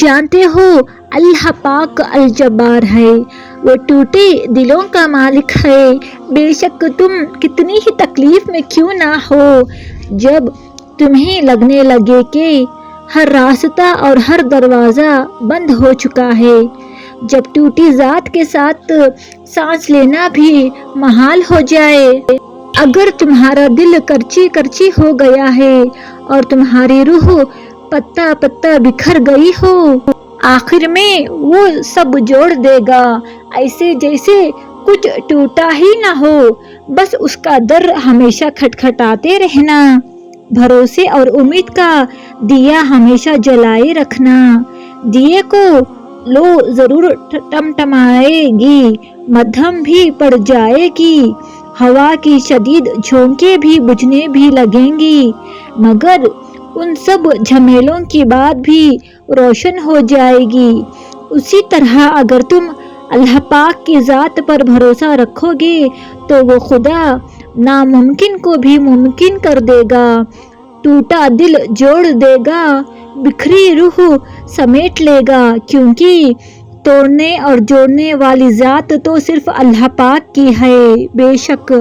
جانتے ہو اللہ پاک الجبار ہے، وہ ٹوٹے دلوں کا مالک ہے۔ بے شک تم کتنی ہی تکلیف میں کیوں نہ ہو، جب تمہیں لگنے لگے کہ ہر راستہ اور ہر دروازہ بند ہو چکا ہے، جب ٹوٹی ذات کے ساتھ سانس لینا بھی محال ہو جائے، اگر تمہارا دل کرچی کرچی ہو گیا ہے اور تمہاری روح پتا پتا بکھر گئی ہو، آخر میں وہ سب جوڑ دے گا، ایسے جیسے کچھ ٹوٹا ہی نہ ہو۔ بس اس کا در ہمیشہ کھٹکھٹاتے رہنا، بھروسے اور امید کا دیا ہمیشہ جلائے رکھنا۔ دیے کو لو ضرور ٹمٹمائے گی، مدھم بھی پڑ جائے گی، ہوا کی شدید جھونکیں بھی بجھنے بھی لگیں گی، مگر ان سب جھمیلوں کے بعد بھی روشن ہو جائے گی۔ اسی طرح اگر تم اللہ پاک کی ذات پر بھروسہ رکھو گے تو وہ خدا ناممکن کو بھی ممکن کر دے گا، ٹوٹا دل جوڑ دے گا، بکھری روح سمیٹ لے گا، کیونکہ توڑنے اور جوڑنے والی ذات تو صرف اللہ پاک کی ہے۔ بے شک